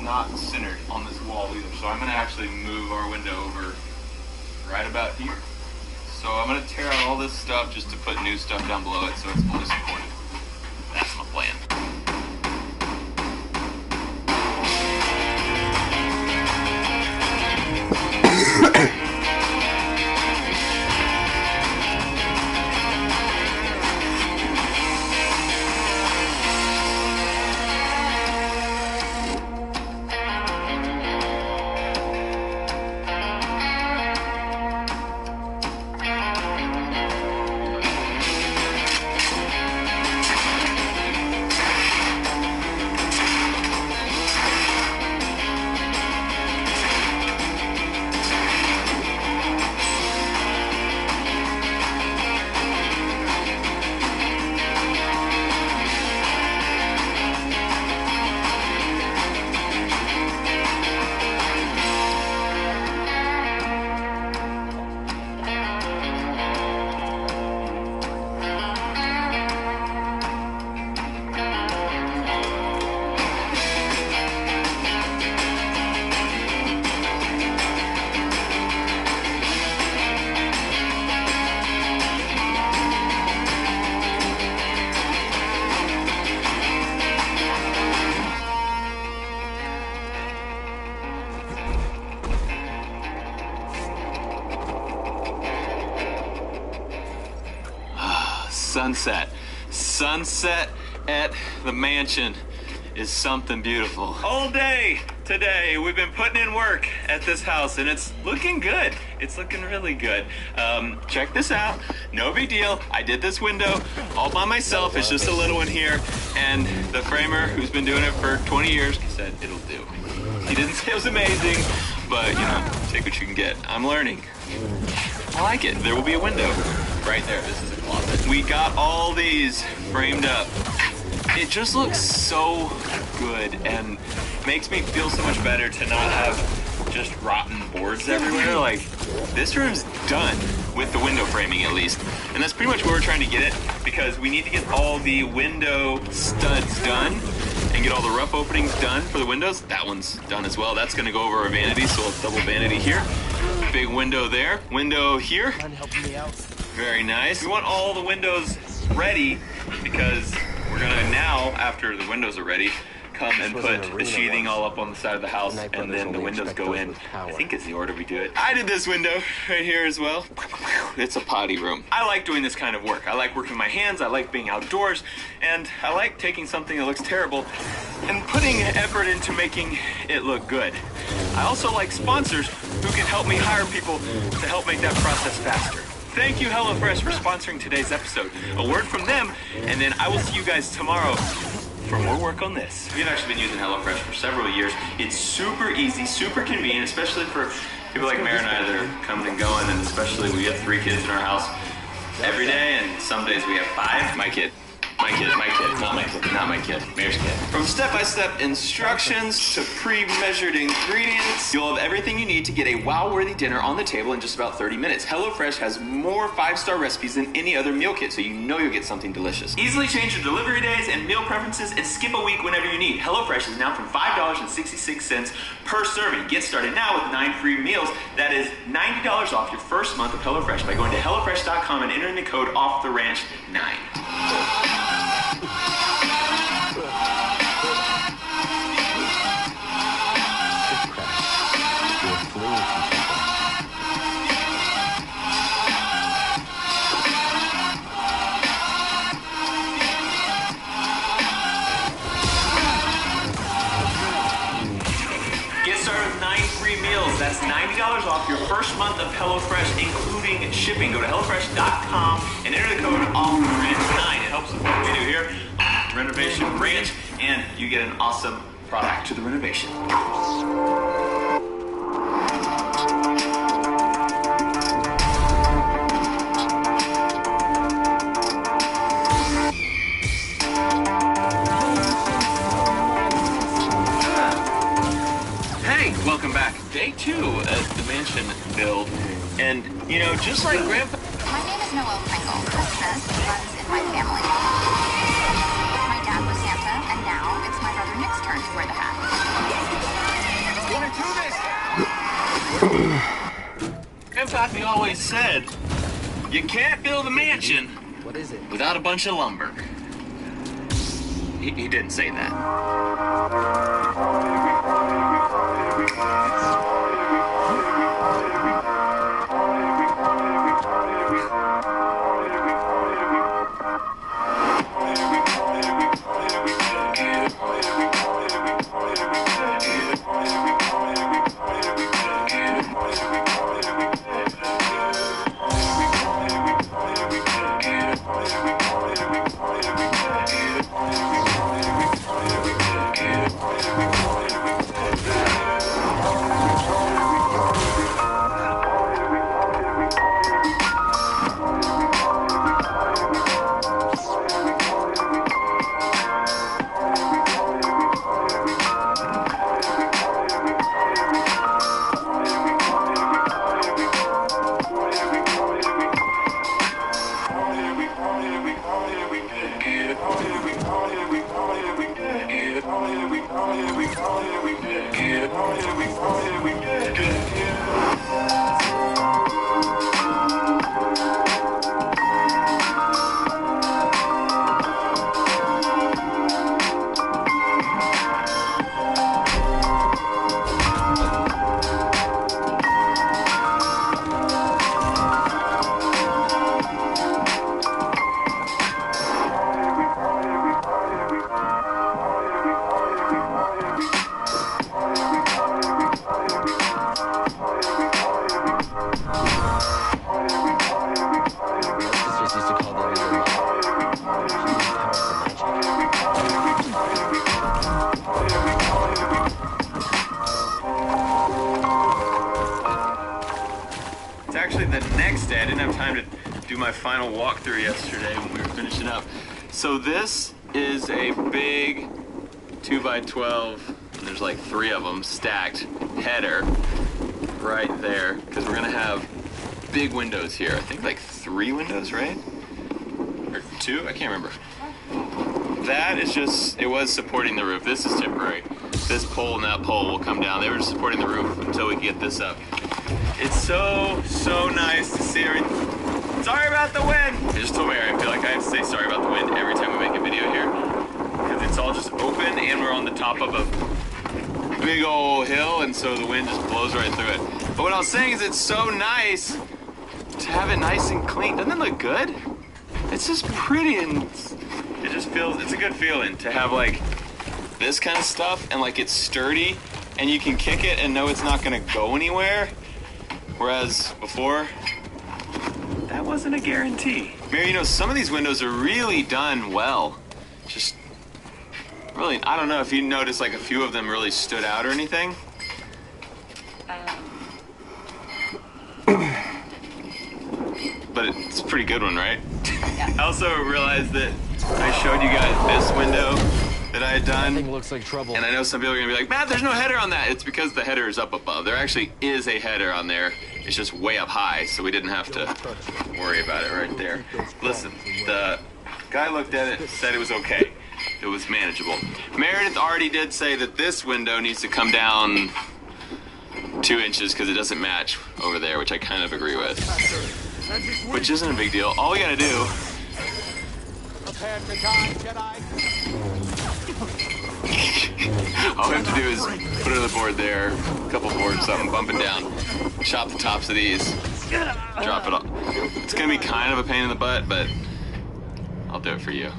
not centered on this wall either. So I'm gonna actually move our window over right about here. So I'm gonna tear out all this stuff just to put new stuff down below it so it's fully supported. That's my plan. Sunset. Sunset at the mansion is something beautiful. All day today we've been putting in work at this house and it's looking good. It's looking really good. Check this out. No big deal. I did this window all by myself. It's just a little one here. And the framer who's been doing it for 20 years said it'll do. He didn't say it was amazing, but you know, take what you can get. I'm learning. I like it. There will be a window right there. This is a closet. We got all these framed up. It just looks so good and makes me feel so much better to not have just rotten boards everywhere. Like, this room's done with the window framing at least. And that's pretty much where we're trying to get it because we need to get all the window studs done and get all the rough openings done for the windows. That one's done as well. That's gonna go over our vanity, so it's double vanity here. Big window there, window here. Very nice. We want all the windows ready because we're gonna now, after the windows are ready, come and put the sheathing all up on the side of the house and then the windows go in. I think is the order we do it. I did this window right here as well. It's a potty room. I like doing this kind of work. I like working with my hands, I like being outdoors, and I like taking something that looks terrible and putting effort into making it look good. I also like sponsors who can help me hire people to help make that process faster. Thank you, HelloFresh, for sponsoring today's episode. A word from them, and then I will see you guys tomorrow for more work on this. We've actually been using HelloFresh for several years. It's super easy, super convenient, especially for people like Mary and I that are coming and going, and especially we have 3 kids in our house every day, and some days we have 5. My kid, not my kid, Mary's kid. From step-by-step instructions to pre-measured ingredients, you'll have everything you need to get a wow-worthy dinner on the table in just about 30 minutes. HelloFresh has more 5-star recipes than any other meal kit, so you know you'll get something delicious. Easily change your delivery days and meal preferences and skip a week whenever you need. HelloFresh is now from $5.66 per serving. Get started now with 9 free meals. That is $90 off your first month of HelloFresh by going to HelloFresh.com and entering the code OFFTHERANCH9. That's $90 off your first month of HelloFresh, including shipping. Go to HelloFresh.com and enter the code OFFTHERANCH9. It helps with what we do here on Renovation Ranch, and you get an awesome product to the renovation. Welcome back. Day 2 of the mansion build. And, you know, just like Grandpa... My name is Noel Pringle. Christmas runs in my family. My dad was Santa, and now it's my brother Nick's turn to wear the hat. We always said you can't build a mansion without a bunch of lumber. He didn't say that. It's actually the next day. I didn't have time to do my final walkthrough yesterday when we were finishing up. So this is a big 2x12, and there's like 3 of them stacked header right there, because we're gonna have big windows here. I think like 3 windows, right? Or 2? I can't remember. That is just, it was supporting the roof. This is temporary. This pole and that pole will come down. They were just supporting the roof until we get this up. It's so nice to see everything. Sorry about the wind. I just told Mary I feel like I have to say sorry about the wind every time we make a video here, because it's all just open and we're on the top of a big old hill, and so the wind just blows right through it. But what I was saying is it's so nice to have it nice and clean. Doesn't it look good? It's just pretty, and it just feels, it's a good feeling to have like this kind of stuff, and like it's sturdy and you can kick it and know it's not gonna go anywhere. Whereas before, that wasn't a guarantee. Mary, you know, some of these windows are really done well. Just really, I don't know if you noticed, like a few of them really stood out or anything. But it's a pretty good one, right? Yeah. I also realized that I showed you guys this window that I had done. That thing looks like trouble. And I know some people are gonna be like, Matt, there's no header on that. It's because the header is up above. There actually is a header on there. It's just way up high, so we didn't have to worry about it right there. Listen, the guy looked at it, said it was okay. It was manageable. Meredith already did say that this window needs to come down 2 inches because it doesn't match over there, which I kind of agree with. Which isn't a big deal. All we gotta do all we have to do is put another board there, a couple boards, something, bumping down, chop the tops of these, drop it off. It's gonna be kind of a pain in the butt, but I'll do it for you.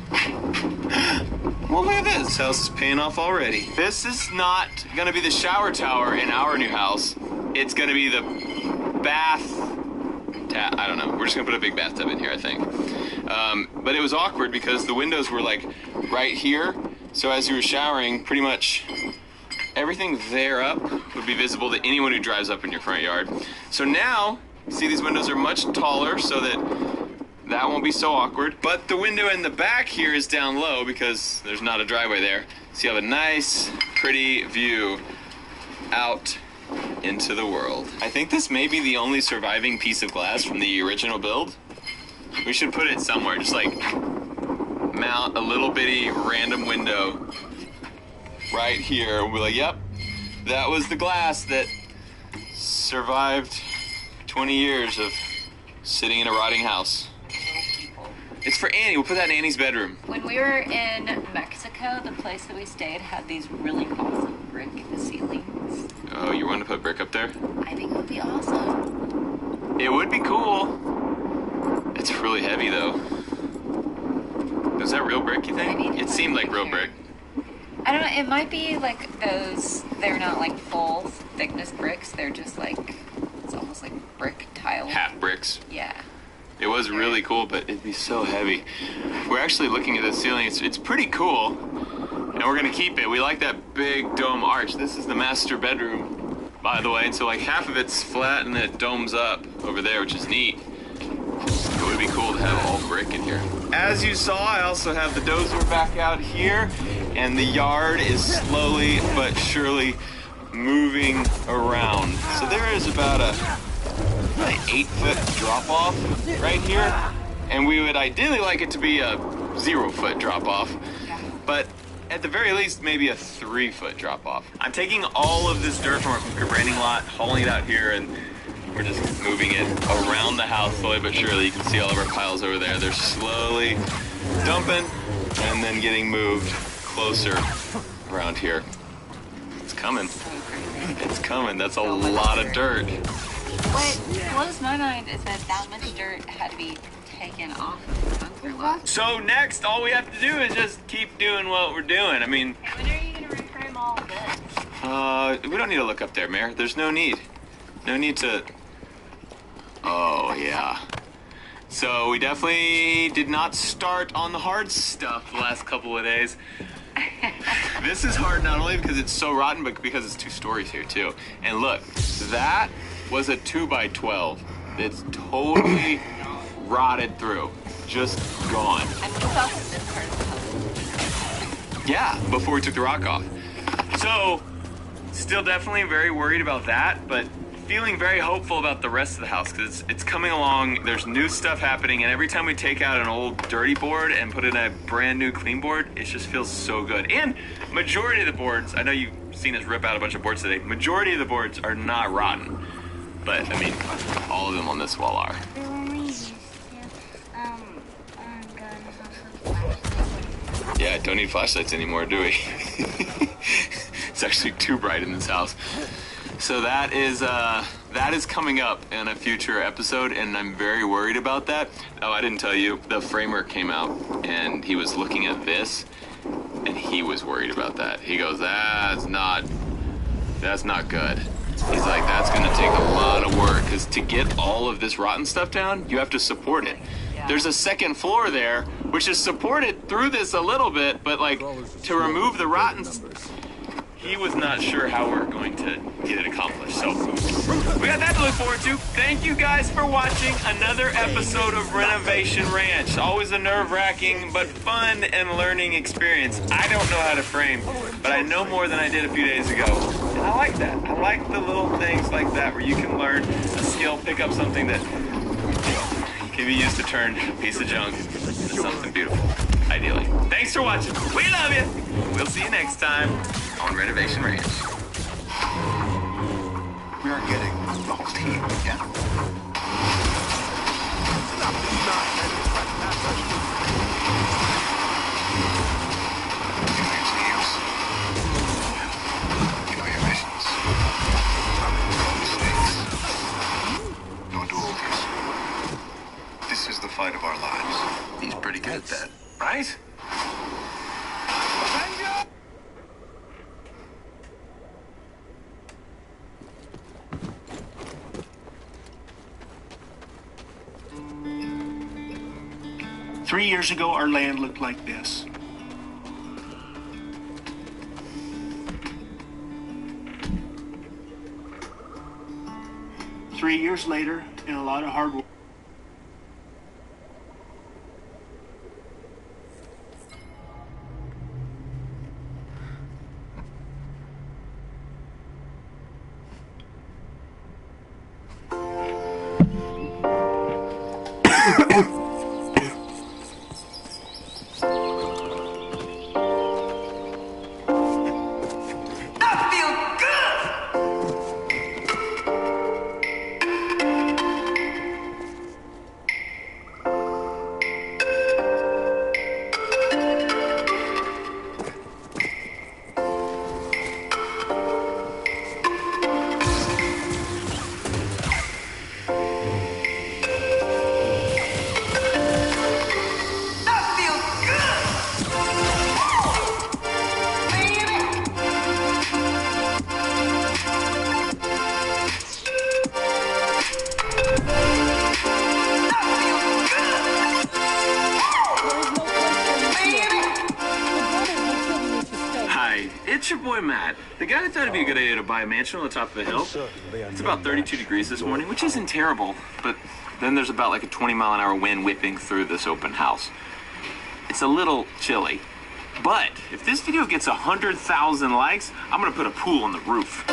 Well, look at this. This house is paying off already. This is not gonna be the shower tower in our new house. It's gonna be the bath tap. I don't know. We're just gonna put a big bathtub in here, I think. But it was awkward because the windows were like right here. So as you were showering, pretty much everything there up would be visible to anyone who drives up in your front yard. So now, see, these windows are much taller so that won't be so awkward. But the window in the back here is down low because there's not a driveway there. So you have a nice, pretty view out into the world. I think this may be the only surviving piece of glass from the original build. We should put it somewhere, just like mount a little bitty random window right here. We'll be like, yep, that was the glass that survived 20 years of sitting in a rotting house. It's for Annie. We'll put that in Annie's bedroom. When we were in Mexico, the place that we stayed had these really awesome brick ceilings. Oh, you want to put brick up there? I think it would be awesome. It would be cool. It's really heavy, though. Is that real brick, you think? It seemed like real brick. I don't know. It might be like those. They're not like full thickness bricks. They're just like, it's almost like brick tile. Half bricks. Yeah. It was really cool, but it'd be so heavy. We're actually looking at the ceiling. It's pretty cool, and we're gonna keep it. We like that big dome arch. This is the master bedroom, by the way. And so like half of it's flat and then it domes up over there, which is neat. It would be cool to have all brick in here. As you saw, I also have the dozer back out here, and the yard is slowly but surely moving around. So there is about an 8-foot drop off right here, and we would ideally like it to be a 0-foot drop off, but at the very least maybe a 3-foot drop off. I'm taking all of this dirt from our branding lot, hauling it out here, and we're just moving it around the house slowly but surely. You can see all of our piles over there. They're slowly dumping and then getting moved closer around here. It's coming. It's coming. That's a lot of dirt. What blows my mind is that much dirt had to be taken off of the bunker lot. So next, all we have to do is just keep doing what we're doing. I mean, When are you going to reframe all of this? we don't need to look up there, Mayor. There's no need. No need to... Oh, yeah. So we definitely did not start on the hard stuff the last couple of days. This is hard not only because it's so rotten, but because it's 2 stories here, too. And look, that was a 2x12. It's totally rotted through. Just gone. I mean, it's also this part of the house. Yeah, before we took the rock off. So, still definitely very worried about that, but feeling very hopeful about the rest of the house because it's coming along. There's new stuff happening, and every time we take out an old dirty board and put in a brand new clean board, it just feels so good. And majority of the boards, I know you've seen us rip out a bunch of boards today, majority of the boards are not rotten. But, I mean, all of them on this wall are. Yeah, don't need flashlights anymore, do we? It's actually too bright in this house. So that is coming up in a future episode, and I'm very worried about that. Oh, I didn't tell you, the framer came out, and he was looking at this, and he was worried about that. He goes, that's not good. He's like, that's going to take a lot of work, because to get all of this rotten stuff down, you have to support it. Yeah. There's a second floor there, which is supported through this a little bit, but like, to remove the rotten stuff, he was not sure how we're going to get it accomplished. So we got that to look forward to. Thank you guys for watching another episode of Renovation Ranch. Always a nerve-wracking but fun and learning experience. I don't know how to frame, but I know more than I did a few days ago. And I like that. I like the little things like that where you can learn a skill, pick up something that can be used to turn a piece of junk into something beautiful, ideally. Thanks for watching. We love you. We'll see you next time on Renovation Ranch. We are getting the whole team, yeah? You know your teams. You know your missions. No mistakes. No do-overs. This is the fight of our lives. He's pretty good at that, right? 3 years ago, our land looked like this. Three years later, and a lot of hard work. that. The guy thought it'd be a good idea to buy a mansion on the top of a hill. It's about 32 degrees this morning, which isn't terrible, but then there's about like a 20-mile-an-hour wind whipping through this open house. It's a little chilly. But if this video gets 100,000 likes, I'm gonna put a pool on the roof.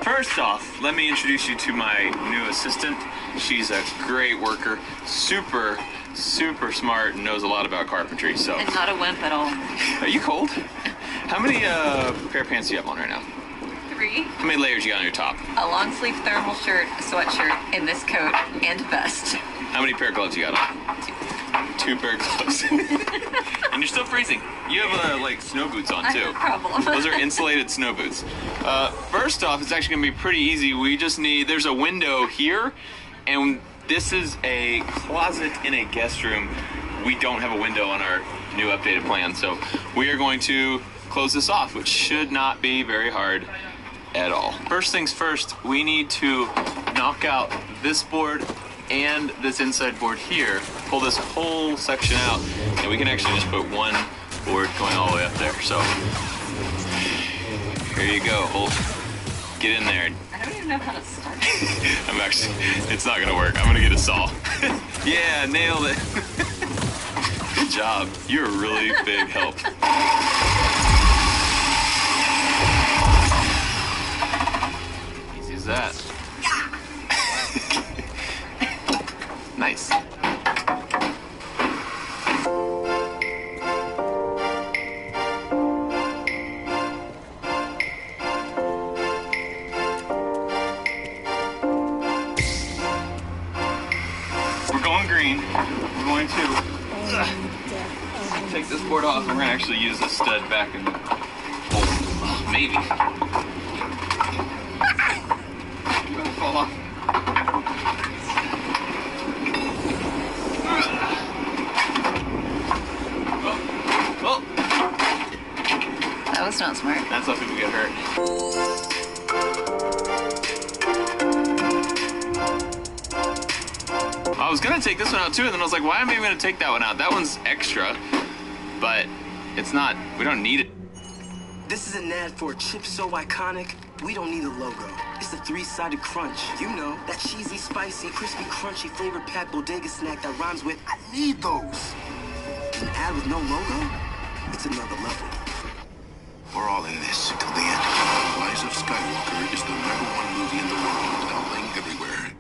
First off, let me introduce you to my new assistant. She's a great worker, super smart, and knows a lot about carpentry. So. And not a wimp at all. Are you cold? How many pair of pants do you have on right now? 3. How many layers you got on your top? A long sleeve thermal shirt, a sweatshirt, and this coat and vest. How many pair of gloves you got on? 2 pair of gloves. And you're still freezing. You have like snow boots on too. I have a problem. Those are insulated snow boots. First off, it's actually gonna be pretty easy. We just need, there's a window here, and this is a closet in a guest room. We don't have a window on our new updated plan, so we are going to close this off, which should not be very hard at all. First things first, we need to knock out this board and this inside board here, pull this whole section out, and we can actually just put one board going all the way up there. So here you go, Holt. Get in there. I don't even know how to start. I'm actually, it's not gonna work. I'm gonna get a saw. Yeah, nailed it. Good job. You're a really big help. Easy as that. Nice. We're going green. We're going to take this board off, and we're gonna actually use this stud back in the hole. Maybe. It's gonna fall off. Well, That was not smart. that's how people get hurt. I was gonna take this one out too, and then I was like, why am I even gonna take that one out? That one's extra, but it's not, we don't need it. This is an ad for a chip so iconic, we don't need a logo. It's the 3-sided crunch. You know, that cheesy, spicy, crispy, crunchy, flavor-packed bodega snack that rhymes with, I need those. An ad with no logo? It's another level. We're all in this till the end. Rise of Skywalker is the #1 movie in the world, doubling everywhere.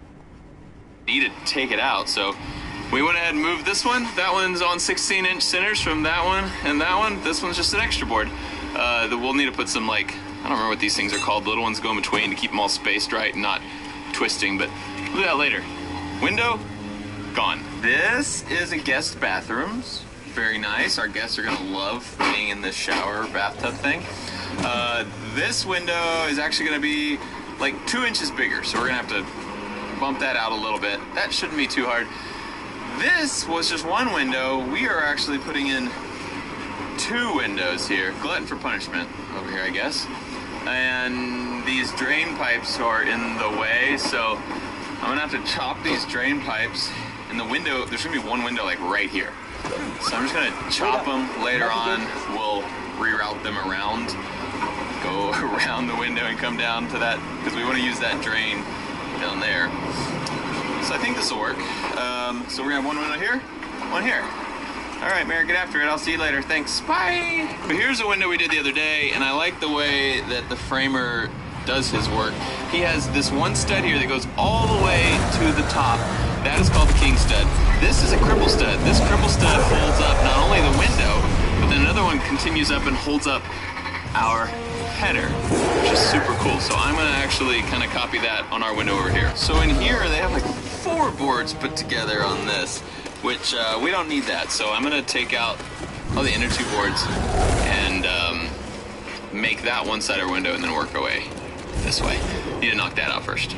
Need to take it out, so we went ahead and moved this one. That one's on 16-inch centers from that one and that one. This one's just an extra board. We'll need to put some, like, I don't remember what these things are called. Little ones go in between to keep them all spaced right and not twisting, but we'll do that later. Window, gone. This is a guest bathrooms. Very nice. Our guests are gonna love being in this shower bathtub thing. This window is actually gonna be like 2 inches bigger, so we're gonna have to bump that out a little bit. That shouldn't be too hard. This was just one window. We are actually putting in 2 windows here. Glutton for punishment over here, I guess. And these drain pipes are in the way, so I'm gonna have to chop these drain pipes. And the window, there's gonna be one window like right here. So I'm just gonna chop them later on. We'll reroute them around, go around the window and come down to that, because we wanna use that drain down there. So I think this will work. So we're gonna have one window here, one here. All right, Mary, get after it. I'll see you later. Thanks, bye. But here's a window we did the other day, and I like the way that the framer does his work. He has this one stud here that goes all the way to the top. That is called the king stud. This is a cripple stud. This cripple stud holds up not only the window, but then another one continues up and holds up our header, which is super cool. So I'm gonna actually kind of copy that on our window over here. So in here, they have like 4 boards put together on this, which we don't need that. So I'm gonna take out all the inner 2 boards and make that one side of our window and then work our way this way. Need to knock that out first.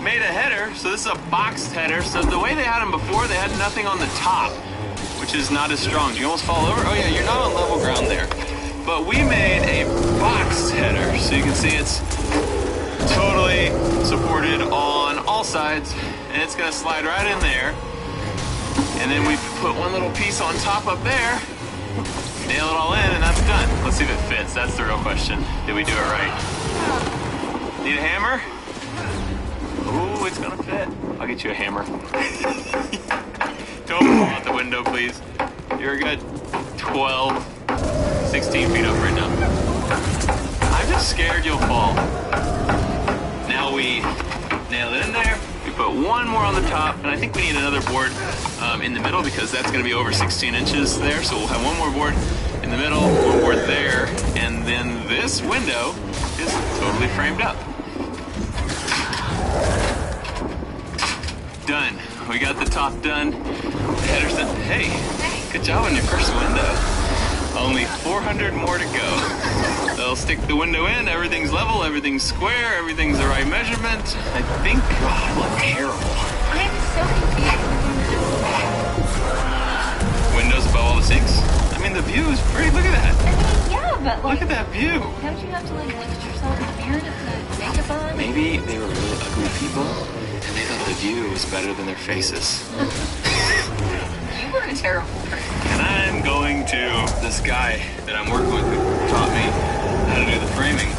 made a header, so this is a boxed header. So the way they had them before, they had nothing on the top, which is not as strong. Do you almost fall over? Oh yeah, you're not on level ground there. But we made a boxed header, so you can see it's totally supported on all sides, and it's gonna slide right in there. And then we put one little piece on top up there, nail it all in, and that's done. Let's see if it fits. That's the real question. Did we do it right? Need a hammer? Ooh, it's gonna fit. I'll get you a hammer. Don't fall out the window, please. You're good. 12, 16 feet up right now. I'm just scared you'll fall. Now we nail it in there. We put one more on the top, and I think we need another board in the middle because that's going to be over 16 inches there. So we'll have one more board in the middle, one board there, and then this window is totally framed up. Done. We got the top done. The header's done. Hey, good job on your first window. Only 400 more to go. They'll stick the window in, everything's level, everything's square, everything's the right measurement. I think, oh, I look terrible. I'm so confused. Windows above all the sinks? I mean, the view is pretty, look at that. I mean, yeah, but like... Look at that view. Don't you have to like look at yourself in the mirror to put makeup on? Maybe they were really ugly people, and they thought the view was better than their faces. You were a terrible person. And I'm going to, this guy that I'm working with who taught me how to do the framing,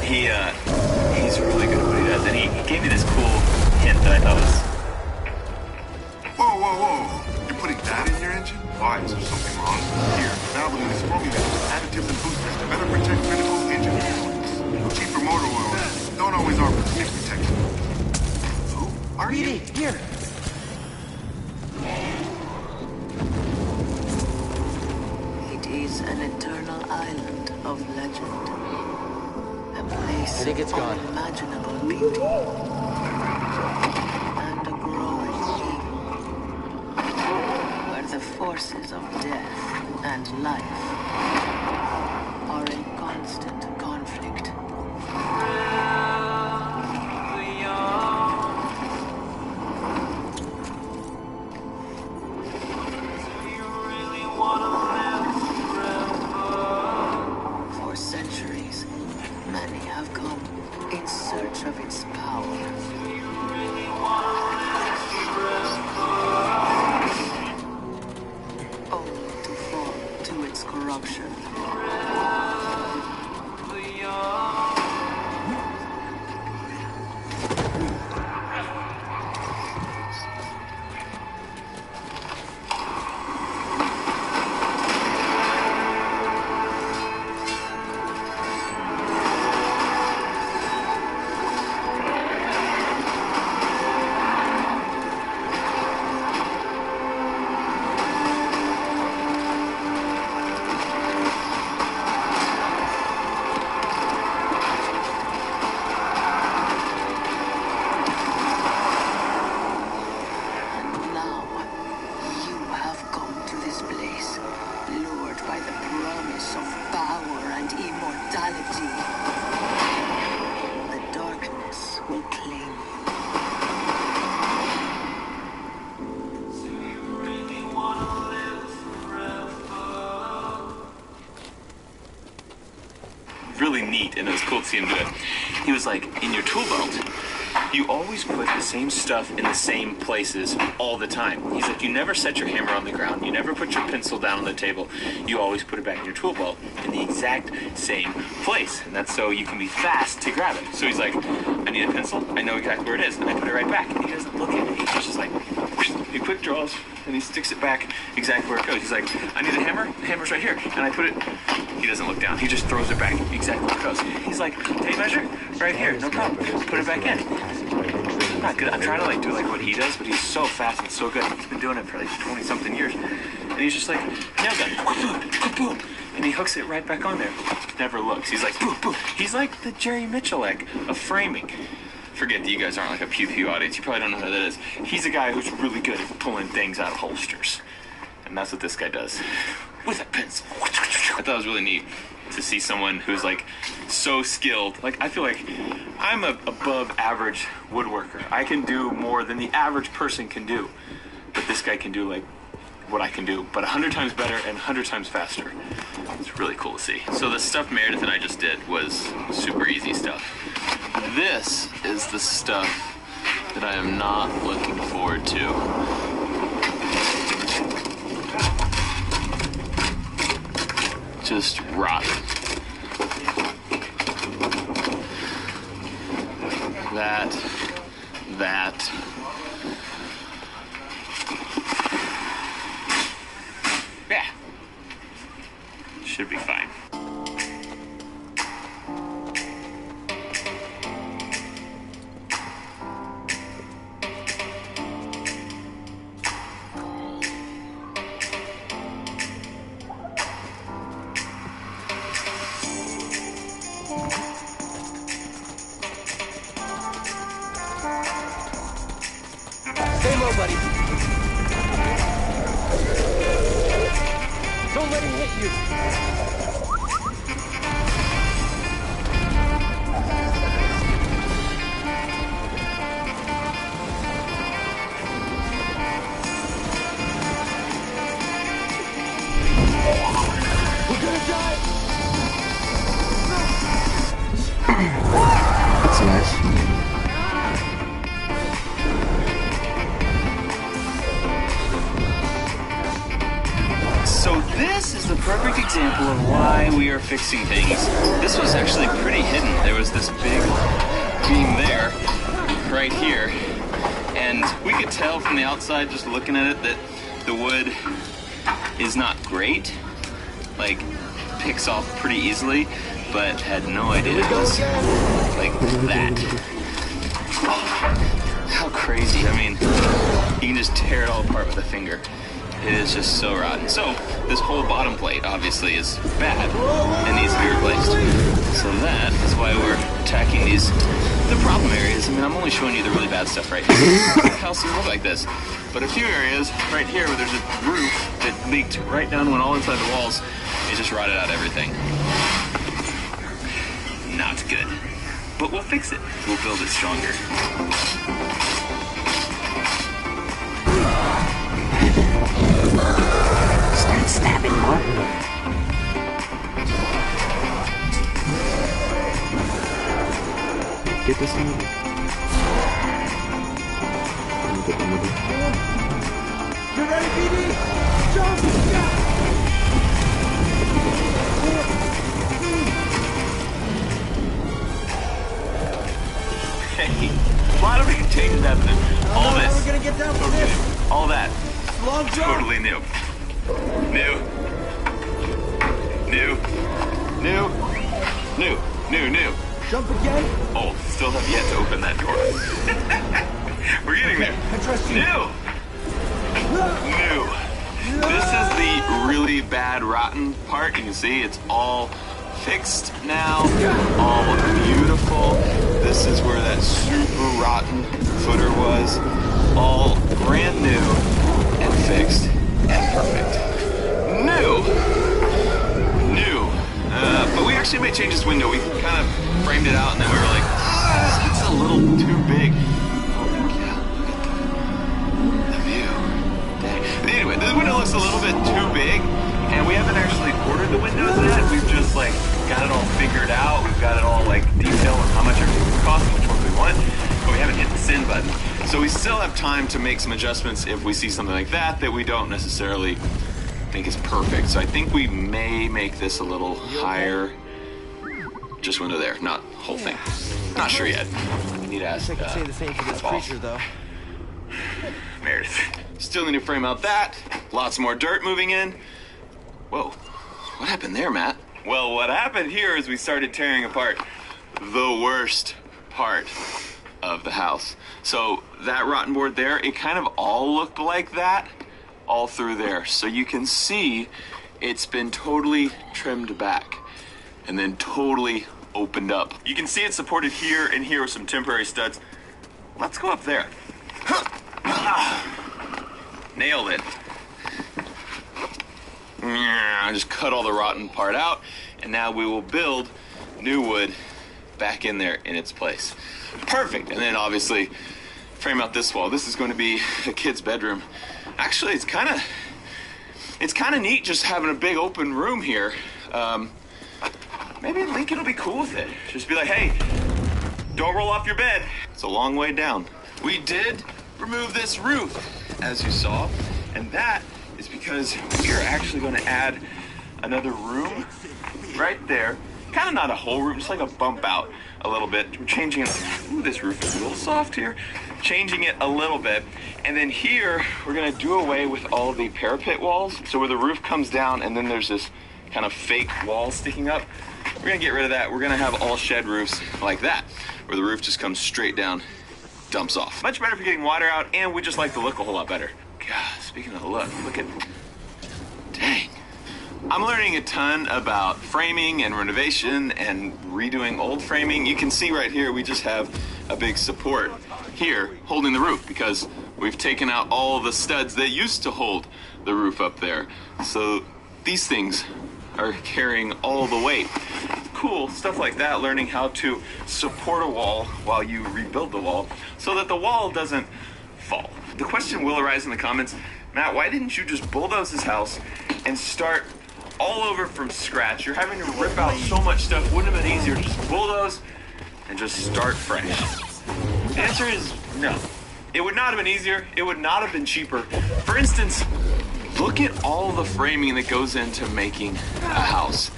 he's really good at what he does. And he gave me this cool hint that I thought was... Whoa, whoa, whoa. You're putting that in your engine? Why? Is there something wrong? Here, Valvoline is formulated with additives and boosters to better protect critical engine components. Cheaper motor oils don't always offer the same protection. Who are you? Here. It is an eternal island of legend. A place I think it's of gone. unimaginable beauty. And a growing evil. Where the forces of death and life are in constant conflict. For centuries, many have come in search of its power. Only to fall to its corruption. Really neat, and it was cool to see him do it. He was like, in your tool belt, you always put the same stuff in the same places all the time. He's like, you never set your hammer on the ground. You never put your pencil down on the table. You always put it back in your tool belt in the exact same place. And that's so you can be fast to grab it. So he's like, I need a pencil. I know exactly where it is. And I put it right back. And he doesn't look at it. He's just like, he quick draws, and he sticks it back exactly where it goes. He's like, I need a hammer. The hammer's right here. And I put it, he doesn't look down. He just throws it back exactly where it goes. He's like, tape measure? Right here. No problem. Put it back in. I'm not good. I'm trying to like do like what he does, but he's so fast and so good. He's been doing it for like 20 something years. And he's just like, nail gun, boom, and he hooks it right back on there. Never looks. He's like, boom, boom. He's like the Jerry Mitchell-like of framing. Forget that you guys aren't like a Pew Pew audience. You probably don't know who that is. He's a guy who's really good at pulling things out of holsters. And that's what this guy does. With a pencil. I thought it was really neat. to see someone who's like so skilled. Like, I feel like I'm a above average woodworker. I can do more than the average person can do, but this guy can do like what I can do, but 100 times better and 100 times faster. It's really cool to see. So the stuff Meredith and I just did was super easy stuff. This is the stuff that I am not looking forward to. Just rotten. That. Yeah. Should be fine. Stay low, buddy. Don't let him hit you. We're gonna die. That's nice. So this is the perfect example of why we are fixing things. This was actually pretty hidden. There was this big beam there, right here, and we could tell from the outside just looking at it that the wood is not great, like picks off pretty easily, but had no idea it was like that. How crazy. I mean, you can just tear it all apart with a finger. It is just so rotten. So this whole bottom plate obviously is bad and needs to be replaced. So that is why we're attacking the problem areas. I mean, I'm only showing you the really bad stuff right here. The house doesn't look like this. But a few areas right here where there's a roof that leaked right down, went all inside the walls, it just rotted out everything. Not good. But we'll fix it. We'll build it stronger. Start stabbing Martin. Get this one. Get the middle. You ready, BD? Jump! Hey, a lot of changes happening. All this. We're gonna get down for this. All that. Long jump. Totally new. New. Jump again. Oh, still have yet to open that door. We're getting there. I trust you. New. This is the really bad rotten part. You can see it's all fixed now. All beautiful. This is where that super rotten footer was. All brand new and fixed and perfect. New. But we actually made changes window. We kind of framed it out and then we were like, it's a little too big. Holy cow, look at the view. Dang. Anyway, this window looks a little bit too big and we haven't actually ordered the windows yet. We've just like got it all figured out. We've got it all like detailed on how much everything would cost and which ones we want, but we haven't hit the send button. So we still have time to make some adjustments if we see something like that we don't necessarily think is perfect. So I think we may make this a little higher. Just window there, not whole thing. Not sure yet. We need to ask. I could say the same for this creature, though. Meredith. Still need to frame out that. Lots more dirt moving in. Whoa, what happened there, Matt? Well, what happened here is we started tearing apart the worst part of the house. So that rotten board there, it kind of all looked like that all through there. So you can see it's been totally trimmed back and then totally opened up. You can see it's supported here and here with some temporary studs. Let's go up there. Nailed it. I just cut all the rotten part out, and now we will build new wood back in there in its place. Perfect. And then obviously frame out this wall. This is going to be a kid's bedroom. Actually, it's kind of neat just having a big open room here. Maybe Lincoln will be cool with it. Just be like, hey, don't roll off your bed. It's a long way down. We did remove this roof, as you saw, and that is because we are actually going to add another room right there. Kind of not a whole room, just like a bump out a little bit. We're changing it. Ooh, this roof is a little soft here. Changing it a little bit. And then here, we're going to do away with all the parapet walls. So where the roof comes down and then there's this kind of fake wall sticking up, we're going to get rid of that. We're going to have all shed roofs like that, where the roof just comes straight down, dumps off. Much better for getting water out, and we just like the look a whole lot better. God, speaking of the look at, dang. I'm learning a ton about framing and renovation and redoing old framing. You can see right here, we just have a big support here holding the roof because we've taken out all the studs that used to hold the roof up there. So these things are carrying all the weight. Cool, stuff like that, learning how to support a wall while you rebuild the wall so that the wall doesn't fall. The question will arise in the comments, Matt, why didn't you just bulldoze this house and start all over from scratch? You're having to rip out so much stuff. Wouldn't have been easier to just bulldoze and just start fresh? The answer is no. It would not have been easier. It would not have been cheaper. For instance, look at all the framing that goes into making a house.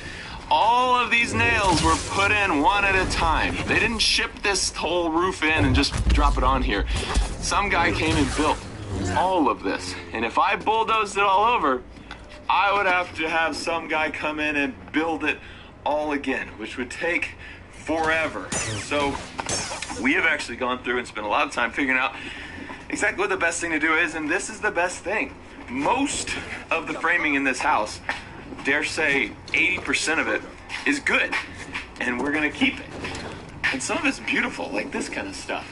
All of these nails were put in one at a time. They didn't ship this whole roof in and just drop it on here. Some guy came and built all of this. And if I bulldozed it all over, I would have to have some guy come in and build it all again, which would take forever. So we have actually gone through and spent a lot of time figuring out exactly what the best thing to do is, and this is the best thing. Most of the framing in this house, dare say 80% of it, is good, and we're gonna keep it. And some of it's beautiful, like this kind of stuff.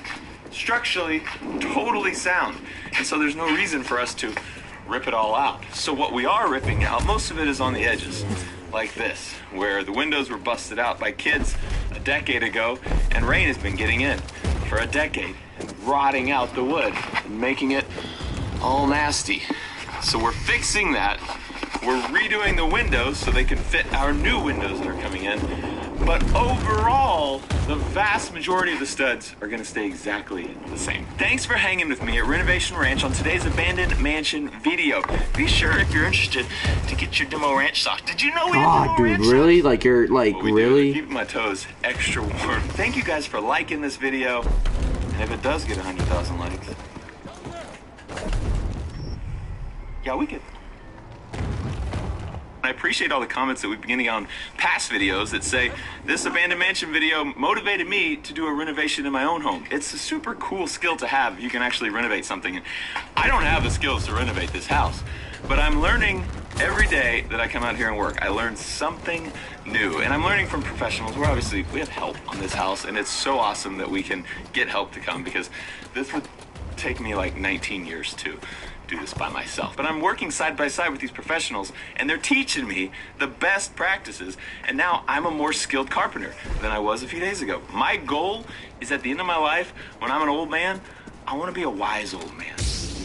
Structurally, totally sound. And so there's no reason for us to rip it all out. So what we are ripping out, most of it is on the edges, like this, where the windows were busted out by kids a decade ago, and rain has been getting in for a decade, and rotting out the wood, and making it all nasty. So we're fixing that. We're redoing the windows so they can fit our new windows that are coming in. But overall, the vast majority of the studs are gonna stay exactly the same. Thanks for hanging with me at Renovation Ranch on today's abandoned mansion video. Be sure, if you're interested, to get your demo ranch socks. Did you know we had demo ranch really? socks? Like, you're, like, really? Keep my toes extra warm. Thank you guys for liking this video. And if it does get 100,000 likes, yeah, we could. I appreciate all the comments that we've been getting on past videos that say, this abandoned mansion video motivated me to do a renovation in my own home. It's a super cool skill to have if you can actually renovate something. And I don't have the skills to renovate this house, but I'm learning every day that I come out here and work. I learn something new, and I'm learning from professionals. We have help on this house, and it's so awesome that we can get help to come, because this would take me like 19 years to do this by myself. But I'm working side by side with these professionals, and they're teaching me the best practices, and now I'm a more skilled carpenter than I was a few days ago. My goal is, at the end of my life, when I'm an old man, I want to be a wise old man.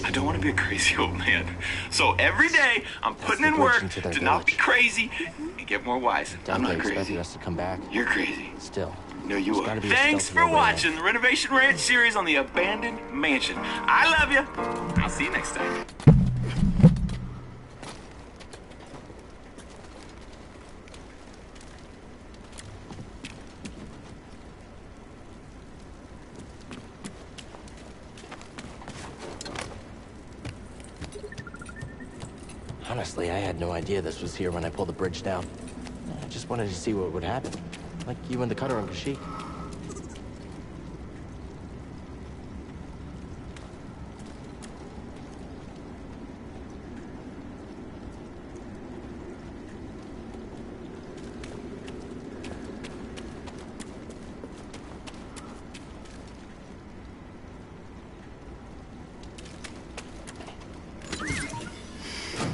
I don't want to be a crazy old man. So every day, I'm putting in work to not be crazy and get more wise. I'm not crazy. Us to come back. You're crazy. Still. No, you are. Thanks for watching the Renovation Ranch series on the abandoned mansion. I love you. I'll see you next time. Honestly, I had no idea this was here when I pulled the bridge down. I just wanted to see what would happen. Like you and the cutter on Kashyyyk.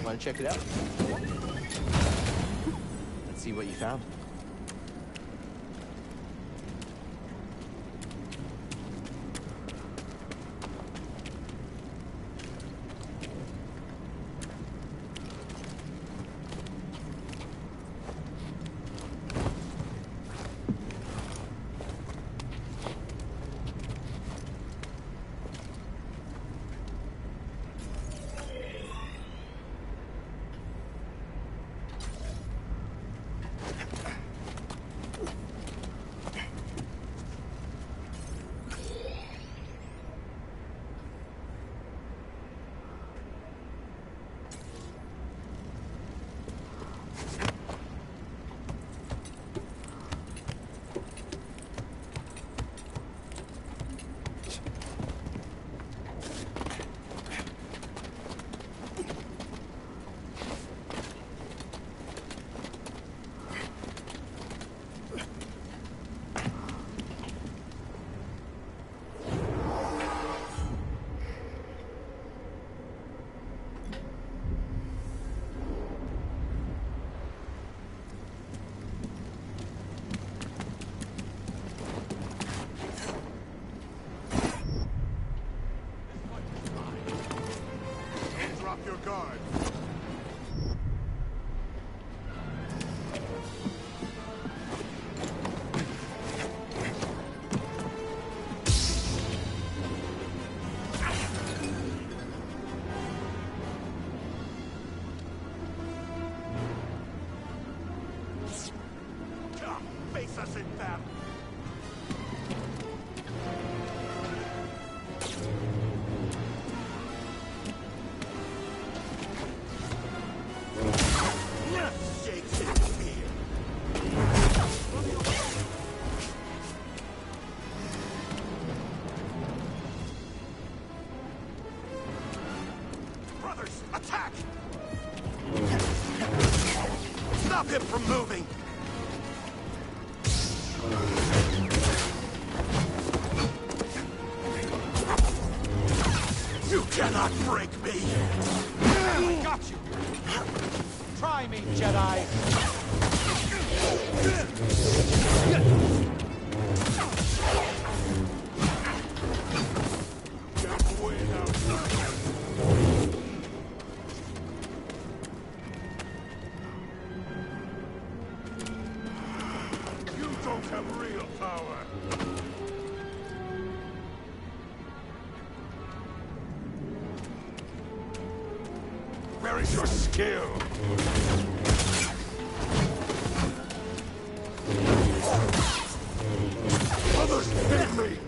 Want to check it out? see what you found? Your guard. Face us in battle. Attack! Stop him from moving! You cannot break me! I got you! Try me, Jedi! Get away now! Don't have real power. Where is your skill? Others hit me!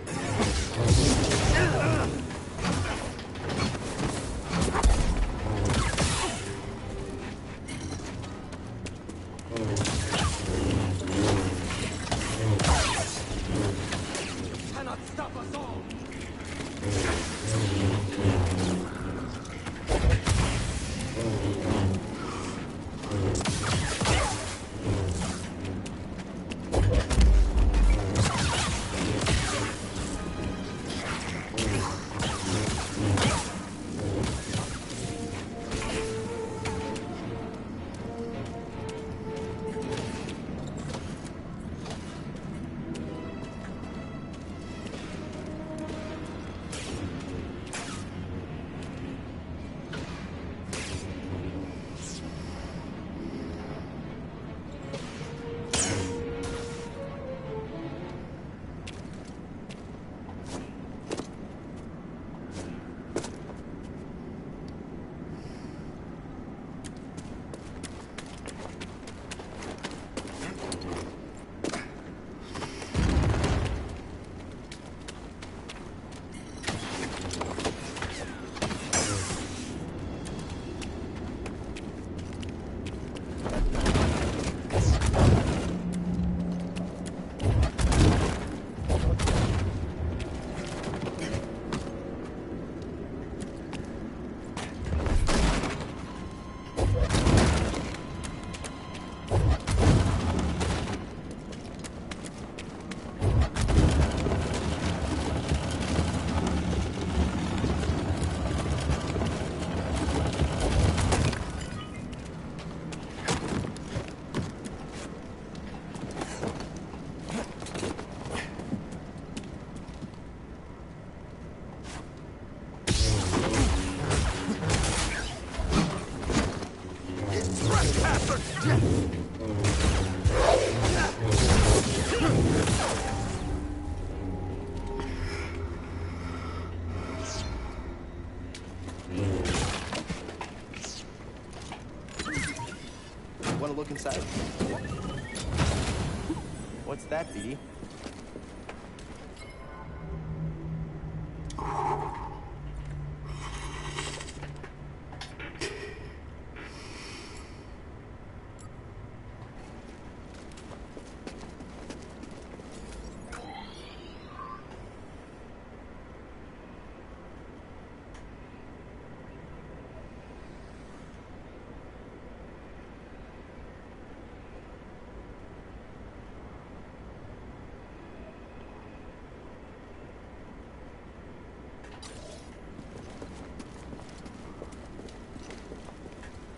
outside. What's that, BD?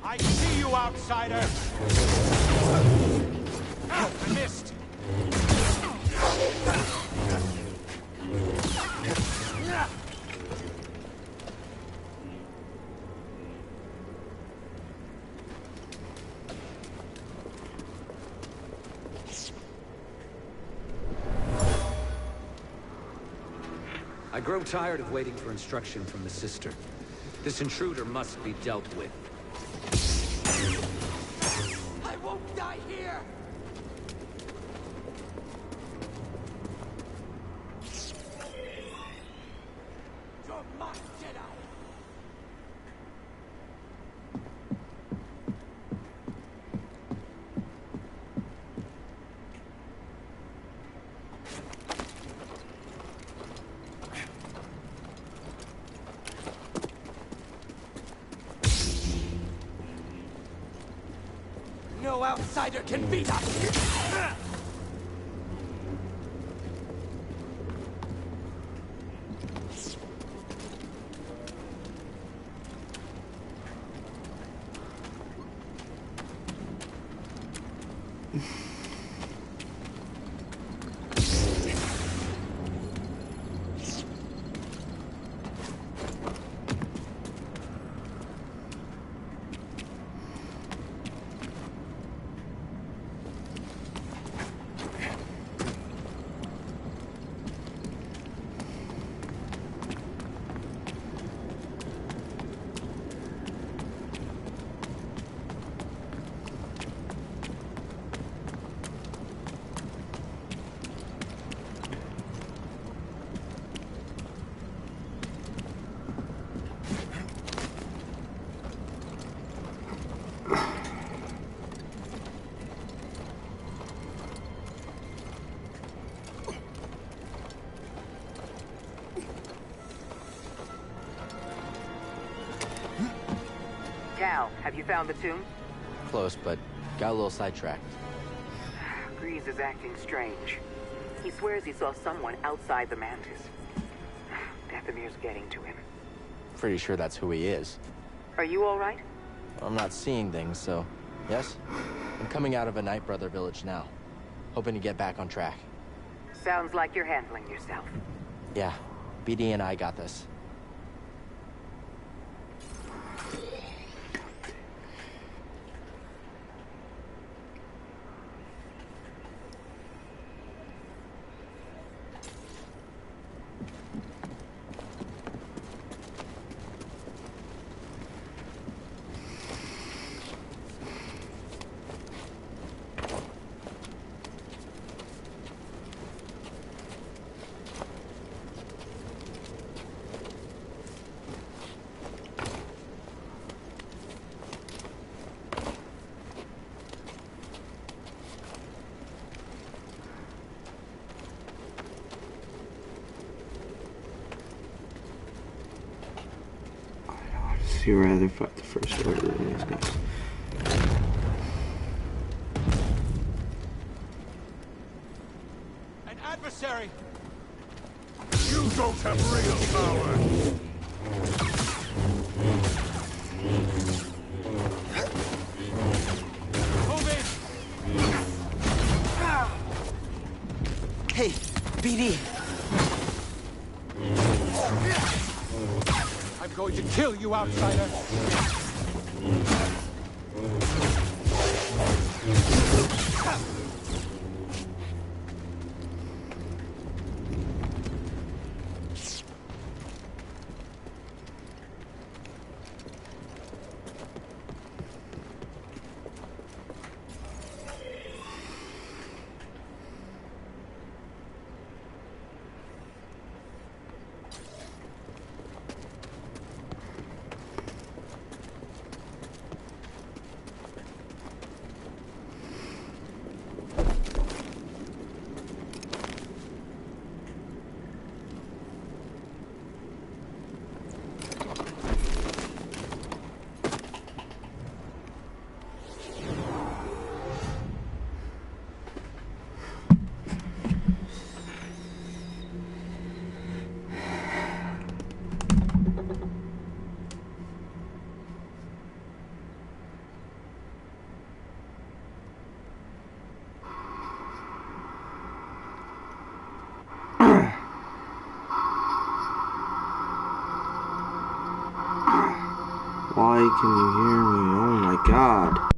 I see you, outsider! Ah, I missed! I grow tired of waiting for instruction from the sister. This intruder must be dealt with. I won't die here! You're my Jedi! No outsider can beat us! Cal, have you found the tomb? Close, but got a little sidetracked. Grease is acting strange. He swears he saw someone outside the Mantis. Dathomir's getting to him. Pretty sure that's who he is. Are you all right? I'm not seeing things, so yes? I'm coming out of a Night Brother village now. Hoping to get back on track. Sounds like you're handling yourself. Yeah, BD and I got this. You'd rather fight the First Order than these guys. An adversary! You don't have real power! Move in! Hey, BD! I'm going to kill you, outsider! can you hear me? Oh my god.